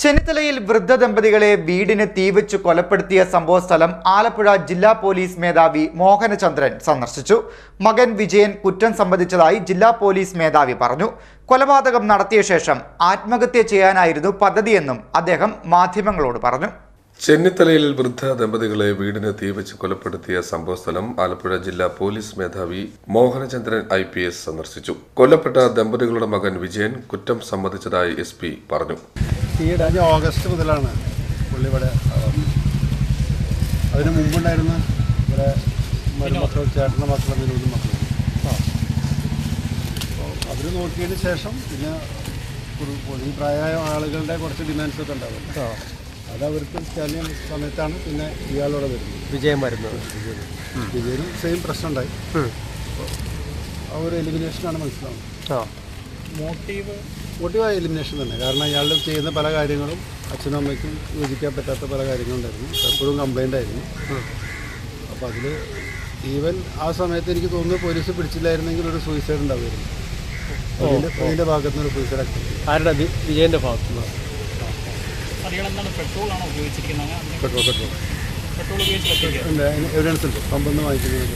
ചെന്നിത്തലയിൽ വൃദ്ധ ദമ്പതികളെ വീടിന് തീവച്ച് കൊലപ്പെടുത്തിയ സംഭവസ്ഥലം ആലപ്പുഴ ജില്ലാ പോലീസ് മേധാവി മോഹനചന്ദ്രൻ സന്ദർശിച്ചു. മകൻ വിജയൻ കുറ്റം സമ്മതിച്ചതായി ജില്ലാ പോലീസ് മേധാവി പറഞ്ഞു. കൊലപാതകം നടത്തിയ ശേഷം ആത്മഹത്യ ചെയ്യാനായിരുന്നു പദ്ധതിയെന്നും അദ്ദേഹം മാധ്യമങ്ങളോട് പറഞ്ഞു. ചെന്നിത്തലയിൽ വൃദ്ധ ദമ്പതികളെ വീടിന് തീവച്ച് കൊലപ്പെടുത്തിയ സംഭവസ്ഥലം ആലപ്പുഴ ജില്ലാ പോലീസ് മേധാവി മോഹനചന്ദ്രൻ IPS സന്ദർശിച്ചു. കൊല്ലപ്പെട്ട ദമ്പതികളുടെ മകൻ വിജയൻ കുറ്റം സമ്മതിച്ചതായി SP പറഞ്ഞു. ഈ ഓഗസ്റ്റ് മുതലാണ് പുള്ളി ഇവിടെ. അതിന് മുമ്പുണ്ടായിരുന്ന ഇവിടെ മരുമക്കൾ, ചേട്ടൻ്റെ മക്കളും വിനോദ മക്കളും. അവർ നോക്കിയതിന് ശേഷം പിന്നെ ഈ പ്രായമായ ആളുകളുടെ കുറച്ച് ഡിമാൻഡ്സ് ഒക്കെ ഉണ്ടാവും. അതവർക്ക് ചെറിയ സമയത്താണ് പിന്നെ ഇയാളോടെ വരുന്നത്, വിജയം വരുന്നത്. വിജയനും സെയിം പ്രശ്നം ഉണ്ടായി. ആ ഒരു എലിമിനേഷനാണ് മനസ്സിലാവുന്നത്. മോട്ടീവായ എലിമിനേഷൻ തന്നെ. കാരണം ഇയാളുടെ ചെയ്യുന്ന പല കാര്യങ്ങളും അച്ഛനും അമ്മയ്ക്കും യോജിക്കാൻ പറ്റാത്ത പല കാര്യങ്ങളുണ്ടായിരുന്നു. എപ്പോഴും കംപ്ലൈൻ്റ് ആയിരുന്നു. അപ്പോൾ അതിൽ ഈവൻ ആ സമയത്ത് എനിക്ക് തോന്നുന്നു പോലീസ് പിടിച്ചില്ലായിരുന്നെങ്കിൽ ഒരു സൂയിസൈഡ് ഉണ്ടാവുമായിരുന്നു. അതിൻ്റെ ഭാഗത്തുനിന്ന് ഒരു സൂയിസൈഡ് ആക്ടിവിറ്റി. ആരുടെ? വിജയൻ്റെ ഭാഗത്തുനിന്ന്. എവിഡൻസ് ഉണ്ട്, പമ്പൊന്ന് വാങ്ങിക്കുന്നത്.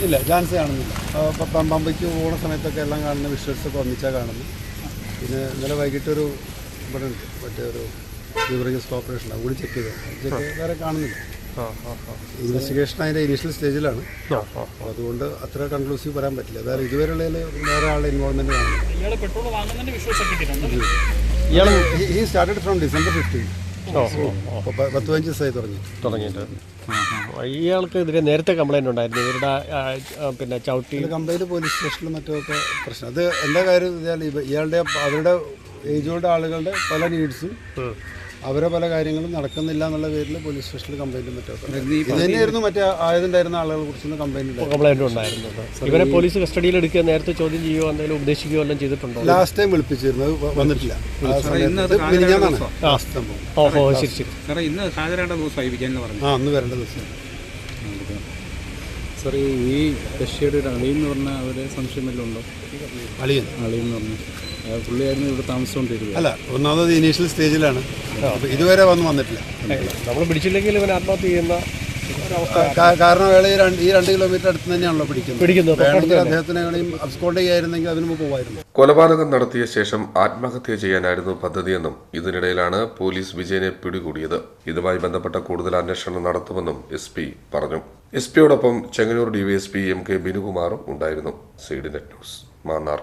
ഇല്ല, ചാൻസ് കാണുന്നില്ല. പമ്പയ്ക്ക് പോകുന്ന സമയത്തൊക്കെ എല്ലാം കാണുന്ന വിഷ്വൽസൊക്കെ ഒന്നിച്ചാൽ കാണുന്നു. പിന്നെ ഇന്നലെ വൈകിട്ടൊരു ഇവിടെ ഉണ്ട്, മറ്റേ ഒരു ബീവറേജസ് കോർപ്പറേഷൻ കൂടി ചെക്ക് ചെയ്തു. വേറെ കാണുന്നില്ല. ഇൻവെസ്റ്റിഗേഷൻ അതിൻ്റെ ഇനീഷ്യൽ സ്റ്റേജിലാണ്. അതുകൊണ്ട് അത്ര കൺക്ലൂസീവ് പറയാൻ പറ്റില്ല. വേറെ ഇതുവരെയുള്ള വേറെ ആളുടെ ഇൻവോൾവ്മെന്റ് കാണുന്നില്ല. ഈ സ്റ്റാർട്ടഡ് ഫ്രം December 15. 15 ദിവസമായി തുടങ്ങിയിട്ട്. ഇയാൾക്കെതിരെ നേരത്തെ കംപ്ലൈൻറ്റ് ഉണ്ടായിരുന്നു. ഇവരുടെ പിന്നെ ചവിട്ടി കംപ്ലൈൻറ്റ് പോലീസ് സ്റ്റേഷനിലും മറ്റുമൊക്കെ പ്രശ്നം. അത് എന്താ കാര്യം വെച്ചാൽ ഇയാളുടെ അവരുടെ ഏജോൾഡ് ആളുകളുടെ പല നീഡ്സും അവരെ പല കാര്യങ്ങളും നടക്കുന്നില്ല എന്നുള്ള പേരിൽ പോലീസ് സ്റ്റേഷനിൽ കംപ്ലൈൻറ്റും മറ്റൊക്കെ ഇത് തന്നെയായിരുന്നു. മറ്റേ ആയതുണ്ടായിരുന്ന ആളുകളെ കുറിച്ചൊന്നും കംപ്ലൈൻറ്റ് ഉണ്ടായിരുന്നു. ഇവരെ പോലീസ് കസ്റ്റഡിയിൽ എടുക്കുക, നേരത്തെ ചോദ്യം ചെയ്യുകയോ എന്തെങ്കിലും ഉപദേശിക്കുകയോ എല്ലാം ചെയ്തിട്ടുണ്ടോ? ലാസ്റ്റ് ടൈം വിളിപ്പിച്ചിരുന്നത് വന്നിട്ടില്ല. അന്ന് വരേണ്ട ദിവസം. സാർ, ഈ ബഷീറുടെ അളിയെന്ന് പറഞ്ഞാൽ അവരെ സംശയമെല്ലാം അളിയൻ എന്ന് പറഞ്ഞു പുള്ളിയായിരുന്നു ഇവിടെ താമസിച്ചുകൊണ്ടിരിക്കുക. അല്ല, ഒന്നാമത് ഇനീഷ്യൽ സ്റ്റേജിലാണ്. ഇതുവരെ വന്നിട്ടില്ല. നമ്മൾ പിടിച്ചില്ലെങ്കിൽ ഇവൻ ആത്മഹത്യ ചെയ്യുന്ന കാരണം അയാൾ ഈ 2 കിലോമീറ്റർ അടുത്ത് തന്നെയാണല്ലോ പിടിക്കുന്നത്. അദ്ദേഹത്തിന് അബ്സ്കോണ്ട് ചെയ്യായിരുന്നെങ്കിൽ അതിന് മുമ്പ് പോവായിരുന്നു. കൊലപാതകം നടത്തിയ ശേഷം ആത്മഹത്യ ചെയ്യാനായിരുന്നു പദ്ധതിയെന്നും ഇതിനിടയിലാണ് പോലീസ് വിജയനെ പിടികൂടിയത്. ഇതുമായി ബന്ധപ്പെട്ട കൂടുതൽ അന്വേഷണം നടത്തുമെന്നും SP പറഞ്ഞു. SP യോടൊപ്പം ചെങ്ങന്നൂർ DYSP MK ബിനുകുമാറും ഉണ്ടായിരുന്നു. CDNet news, Mannar.